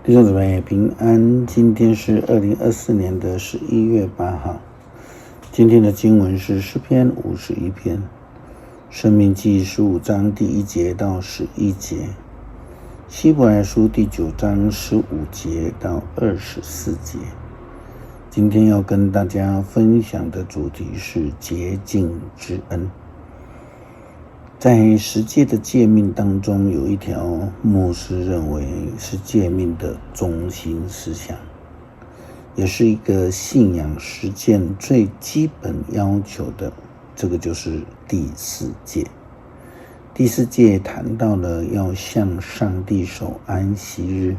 弟兄姊妹平安，今天是2024年的11月8号。今天的经文是诗篇51篇，申命记15章第1节到11节，希伯来书第9章15节到24节。今天要跟大家分享的主题是洁净之恩。在十诫的诫命当中，有一条牧师认为是诫命的中心思想，也是一个信仰实践最基本要求的，这个就是第4诫。第4诫谈到了要向上帝守安息日，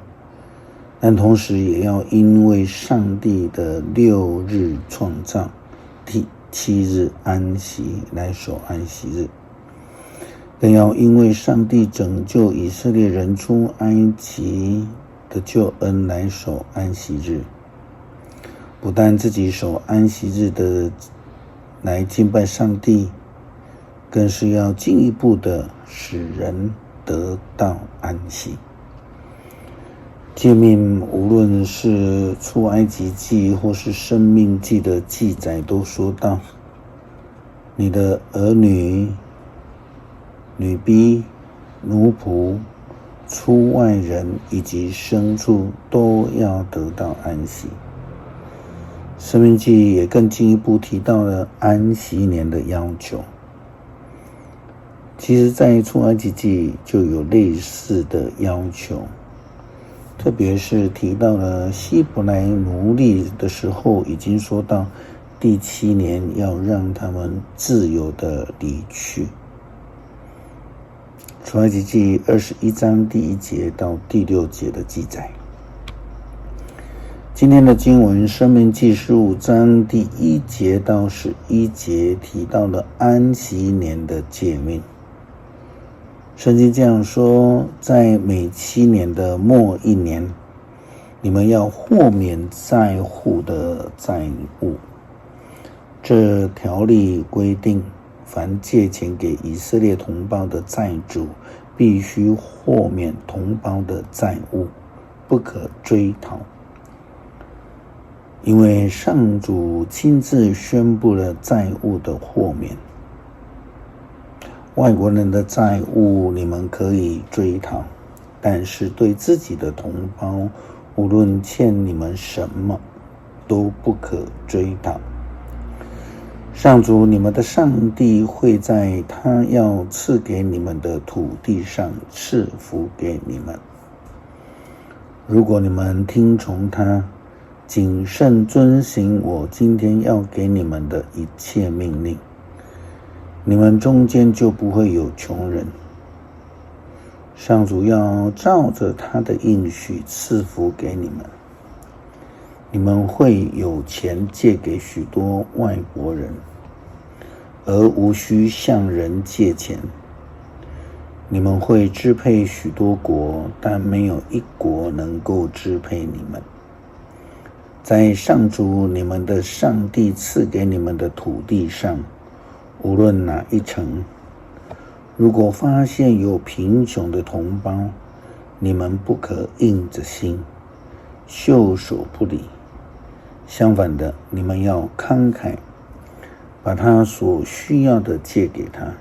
但同时也要因为上帝的6日创造，第7日安息来守安息日，更要因为上帝拯救以色列人出埃及的救恩来守安息日。不但自己守安息日的来敬拜上帝，更是要进一步的使人得到安息。诫命无论是出埃及记或是申命记的记载，都说到你的儿女、女婢、奴仆、出外人以及牲畜都要得到安息。申命记也更进一步提到了安息年的要求。其实在出埃及记就有类似的要求，特别是提到了希伯来奴隶的时候，已经说到第7年要让他们自由的离去。出埃及记21章第1节到第6节的记载。今天的经文申命记15章第1节到11节提到了安息年的诫命。圣经这样说，在每7年的末1年，你们要豁免债户的债务。这条例规定，凡借钱给以色列同胞的债主，必须豁免同胞的债务，不可追讨。因为上主亲自宣布了债务的豁免。外国人的债务你们可以追讨，但是对自己的同胞，无论欠你们什么，都不可追讨。上主你们的上帝会在他要赐给你们的土地上赐福给你们。如果你们听从他，谨慎遵行我今天要给你们的一切命令，你们中间就不会有穷人。上主要照着他的应许赐福给你们，你们会有钱借给许多外国人，而无需向人借钱。你们会支配许多国，但没有一国能够支配你们。在上主你们的上帝赐给你们的土地上，无论哪一城，如果发现有贫穷的同胞，你们不可硬着心，袖手不理。相反的，你们要慷慨，把他所需要的借给他，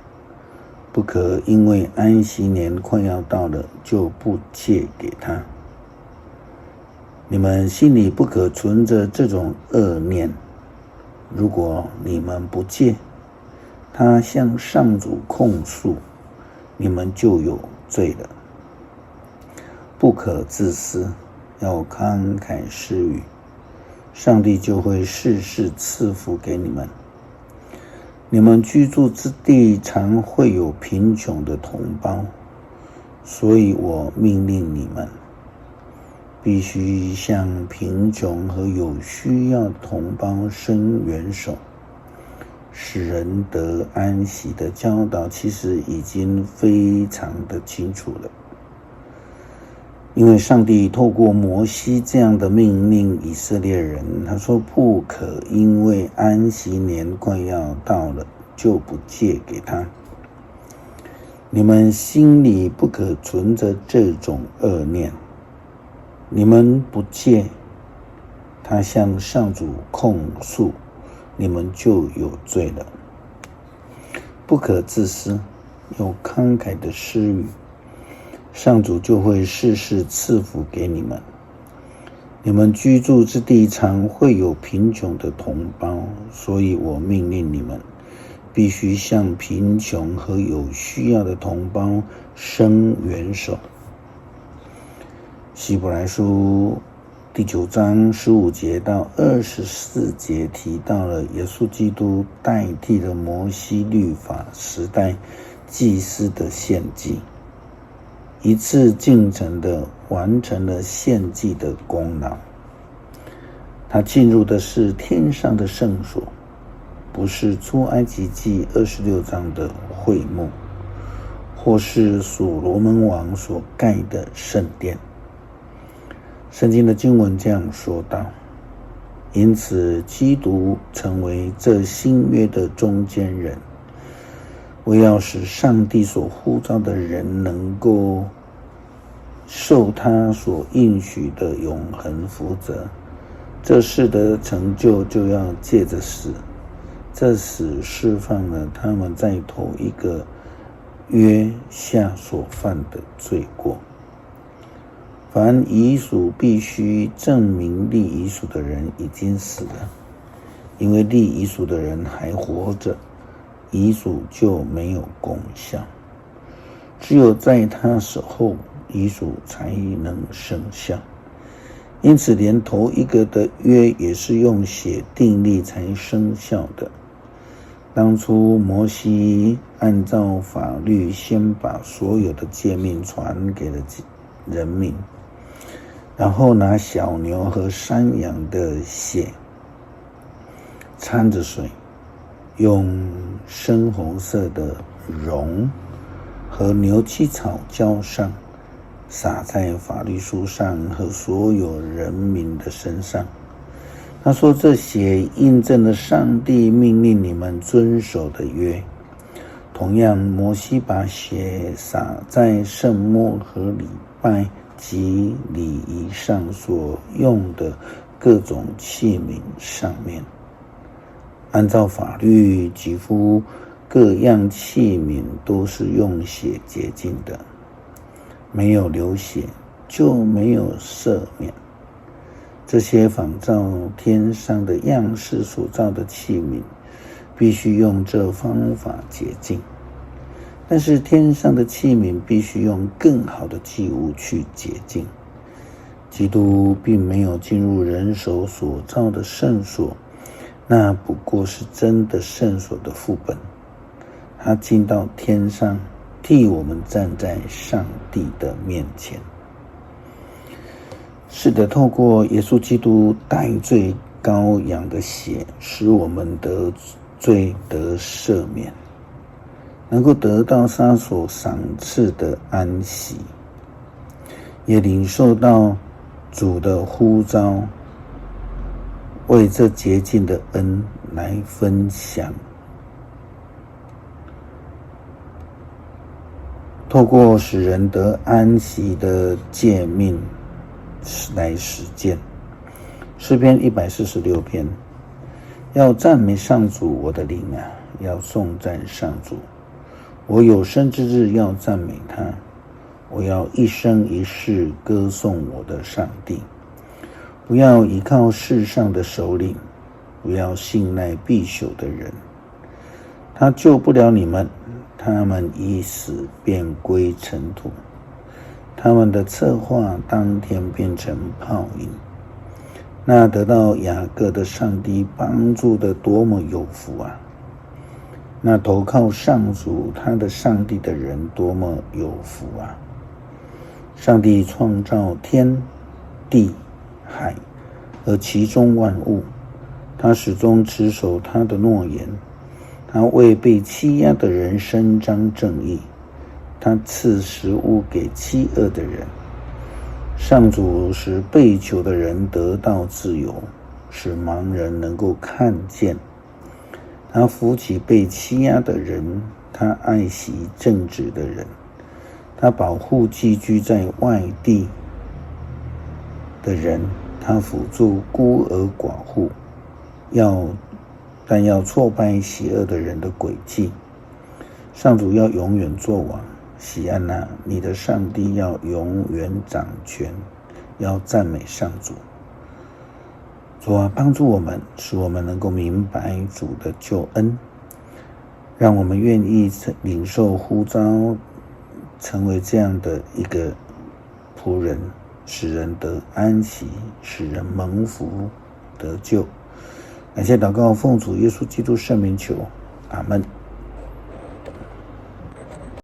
不可因为安息年快要到了，就不借给他。你们心里不可存着这种恶念，如果你们不借，他向上主控诉，你们就有罪了。不可自私，要慷慨施予，上帝就会事事赐福给你们。你们居住之地常会有贫穷的同胞，所以我命令你们，必须向贫穷和有需要的同胞伸援手。使人得安息的教导其实已经非常的清楚了，因为上帝透过摩西这样的命令以色列人，他说不可因为安息年快要到了就不借给他。你们心里不可存着这种恶念，你们不借，他向上主控诉，你们就有罪了。不可自私，有慷慨的施予，上主就会事事赐福给你们。你们居住之地常会有贫穷的同胞，所以我命令你们，必须向贫穷和有需要的同胞伸援手。希伯来书第9章15节到24节提到了耶稣基督代替了摩西律法时代祭司的献祭，一次进程的完成了献祭的功劳。他进入的是天上的圣所，不是出埃及记26章的会幕，或是所罗门王所盖的圣殿。圣经的经文这样说道：因此基督成为这新约的中间人，为要使上帝所呼召的人能够受他所应许的永恒福泽。这事的成就就要借着死，这死释放了他们在头一个约下所犯的罪过。凡遗属必须证明立遗属的人已经死了，因为立遗属的人还活着，遗属就没有功效。只有在他死后，遗属才能生效。因此连头一个的约也是用血订立才生效的。当初摩西按照法律先把所有的诫命传给了人民，然后拿小牛和山羊的血掺着水，用深红色的绒和牛膝草浇上，洒在法律书上和所有人民的身上。他说，这血印证了上帝命令你们遵守的约。同样，摩西把血洒在圣幕和礼拜及礼仪上所用的各种器皿上面。按照法律，几乎各样器皿都是用血洁净的，没有流血就没有赦免。这些仿照天上的样式所造的器皿，必须用这方法洁净。但是天上的器皿必须用更好的祭物去洁净。基督并没有进入人手所造的圣所，那不过是真的圣所的副本。他进到天上，替我们站在上帝的面前。是的，透过耶稣基督代罪羔羊的血，使我们得罪得赦免，能够得到他所赏赐的安息，也领受到主的呼召，为这洁净的恩来分享。透过使人得安息的诫命来实践。诗篇146篇，要赞美上主，我的灵啊，要颂赞上主。我有生之日要赞美他，我要一生一世歌颂我的上帝。不要依靠世上的首领，不要信赖必朽的人，他救不了你们，他们一死便归尘土，他们的策划当天变成泡影。那得到雅各的上帝帮助的多么有福啊！那投靠上主他的上帝的人多么有福啊！上帝创造天地海和其中万物，他始终持守他的诺言，他为被欺压的人伸张正义，他赐食物给饥饿的人。上主使被囚的人得到自由，使盲人能够看见。他扶起被欺压的人，他爱惜正直的人，他保护寄居在外地的人，他辅助孤儿寡妇，但要挫败邪恶的人的诡计。上主要永远作王，喜安娜，你的上帝要永远掌权，要赞美上主。主啊，帮助我们，使我们能够明白主的救恩，让我们愿意领受呼召，成为这样的一个仆人，使人得安息，使人蒙福得救。感谢祷告，奉主耶稣基督圣名求，阿们。